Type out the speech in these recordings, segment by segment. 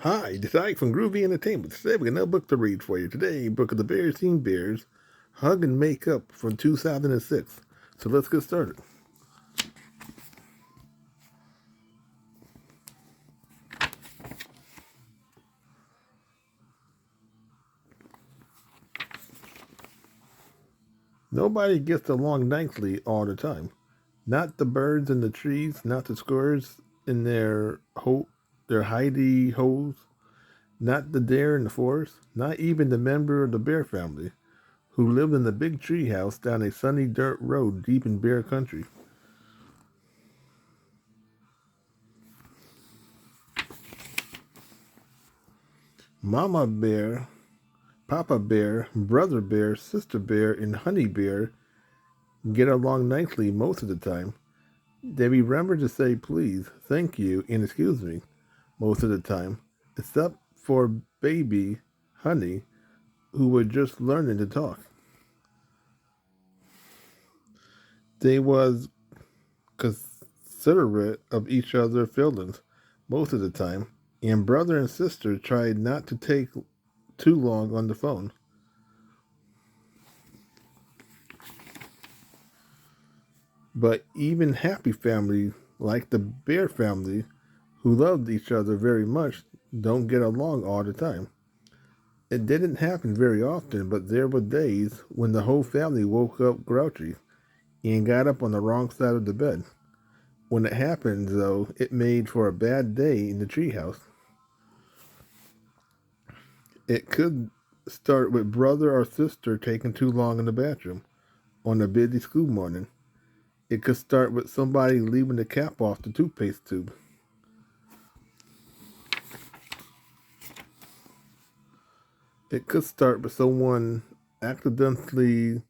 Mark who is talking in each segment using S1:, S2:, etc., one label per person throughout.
S1: Hi, this is Ike from Groovy Entertainment. Today we got another book to read for you. Today, book of the Berenstain Bears, Hug and Make Up from 2006. So let's get started. Nobody gets along nicely all the time. Not the birds in the trees, not the squirrels in their hidey holes, not the deer in the forest, not even the member of the bear family who lived in the big tree house down a sunny dirt road deep in bear country. Mama Bear, Papa Bear, Brother Bear, Sister Bear, and Honey Bear get along nicely most of the time. They remember to say please, thank you, and excuse me most of the time, except for baby Honey, who were just learning to talk. They was considerate of each other's feelings most of the time, and brother and sister tried not to take too long on the phone. But even happy families, like the Bear family, who loved each other very much, don't get along all the time. It didn't happen very often, but there were days when the whole family woke up grouchy and got up on the wrong side of the bed. When it happened, though, it made for a bad day in the treehouse. It could start with brother or sister taking too long in the bathroom on a busy school morning. It could start with somebody leaving the cap off the toothpaste tube. It could start with someone accidentally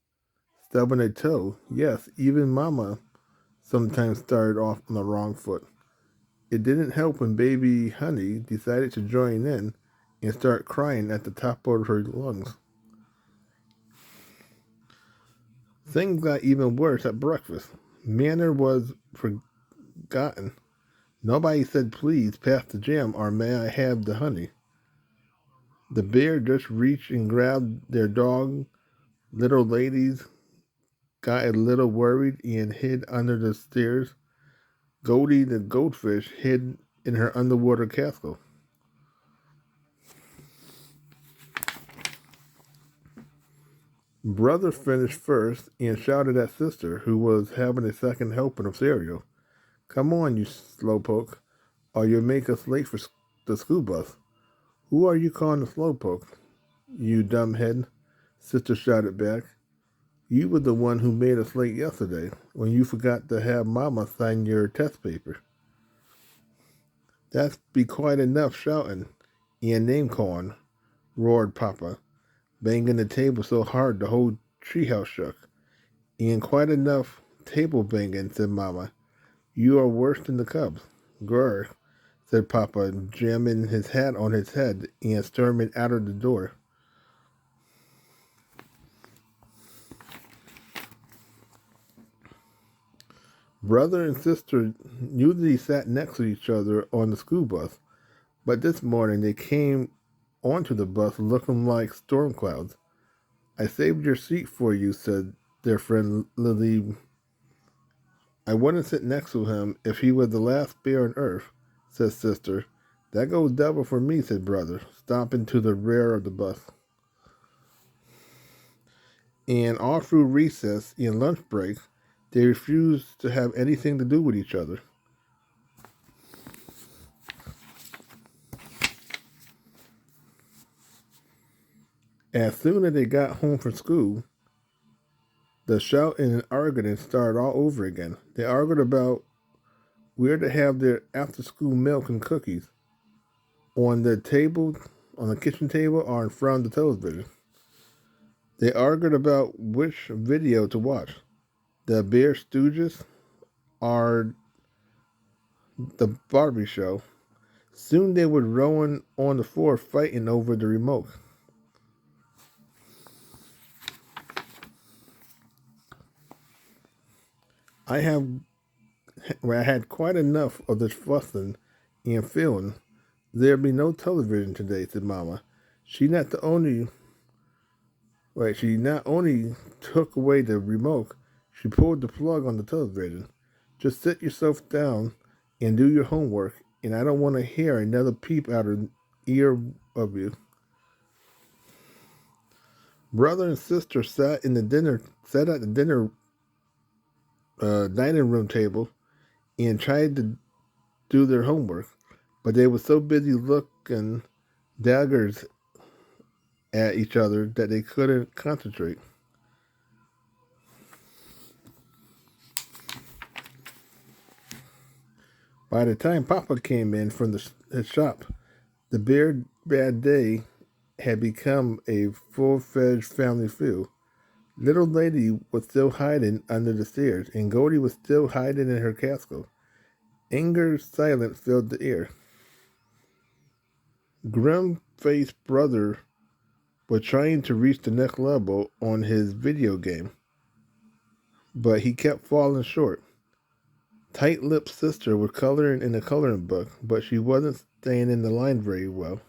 S1: stubbing a toe. Yes, even Mama sometimes started off on the wrong foot. It didn't help when baby Honey decided to join in and start crying at the top of her lungs. Things got even worse at breakfast. Manner was forgotten. Nobody said please pass the jam or may I have the honey. The bear just reached and grabbed their dog. Little ladies got a little worried and hid under the stairs. Goldie the goldfish hid in her underwater castle. Brother finished first and shouted at sister, who was having a second helping of cereal. Come on, you slowpoke, or you'll make us late for the school bus. Who are you calling a slowpoke, you dumbhead? Sister shouted back. You were the one who made us late yesterday when you forgot to have Mama sign your test paper. That's be quite enough shouting and name calling, roared Papa, banging the table so hard the whole treehouse shook. And quite enough table banging, said Mama. You are worse than the cubs. Grr, said Papa, jamming his hat on his head and storming out of the door. Brother and sister usually sat next to each other on the school bus, but this morning they came onto the bus looking like storm clouds. I saved your seat for you, said their friend Lily. I wouldn't sit next to him if he was the last bear on earth, said sister. That goes double for me, said brother, stomping to the rear of the bus. And all through recess and lunch breaks, they refused to have anything to do with each other. As soon as they got home from school, the shouting and arguing started all over again. They argued about where to have their after school milk and cookies on the table, on the kitchen table, or in front of the television. They argued about which video to watch, the Bear Stooges or the Barbie show. Soon they were rolling on the floor fighting over the remote. I have I had quite enough of this fussing and feeling. There'll be no television today, said Mama. She not the only she not only took away the remote, she pulled the plug on the television. Just sit yourself down and do your homework, and I don't want to hear another peep out of ear of you. Brother and sister sat at the dinner dining room table and tried to do their homework, but they were so busy looking daggers at each other that they couldn't concentrate. By the time Papa came in from his shop, the very bad day had become a full-fledged family feud. Little lady was still hiding under the stairs, and Goldie was still hiding in her castle. Anger's silence filled the air. Grim-faced brother was trying to reach the next level on his video game, but he kept falling short. Tight-lipped sister was coloring in the coloring book, but she wasn't staying in the line very well.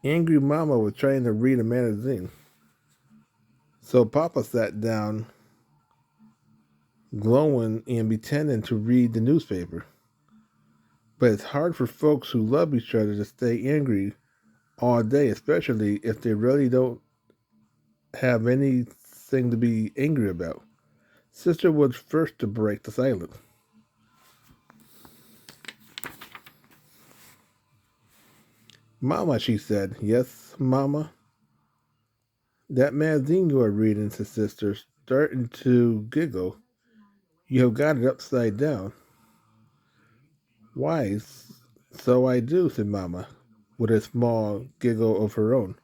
S1: Angry Mama was trying to read a magazine, so Papa sat down, glowing and pretending to read the newspaper. But it's hard for folks who love each other to stay angry all day, especially if they really don't have anything to be angry about. Sister was first to break the silence. Mama, she said. Yes, Mama? That magazine you are reading, said Sister, starting to giggle. You have got it upside down. Why, so I do, said Mama, with a small giggle of her own.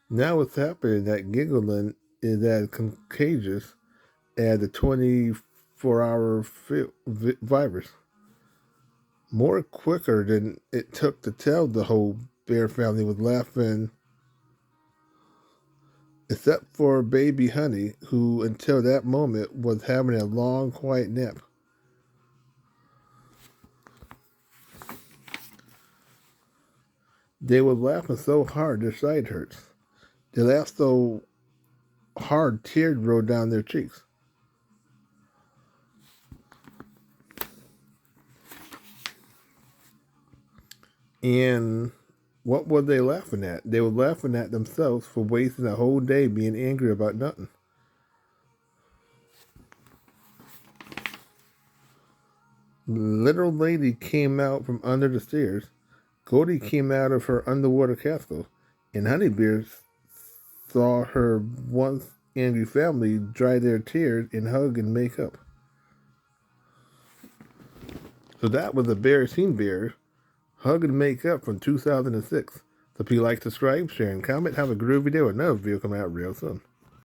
S1: Now what's happening, that giggling is as contagious as the 24-hour virus. More quicker than it took to tell the whole bear family was laughing, except for baby Honey, who until that moment was having a long, quiet nap. They were laughing so hard their side hurts. They laughed so hard tears rolled down their cheeks. And what were they laughing at? They were laughing at themselves for wasting a whole day being angry about nothing. Little lady came out from under the stairs. Goldie came out of her underwater castle, and Honeybear saw her once angry family dry their tears and hug and make up. So that was a Berenstain Bear Hug and Make Up from 2006. So if you like, subscribe, share, and comment, have a groovy day with another video coming out real soon.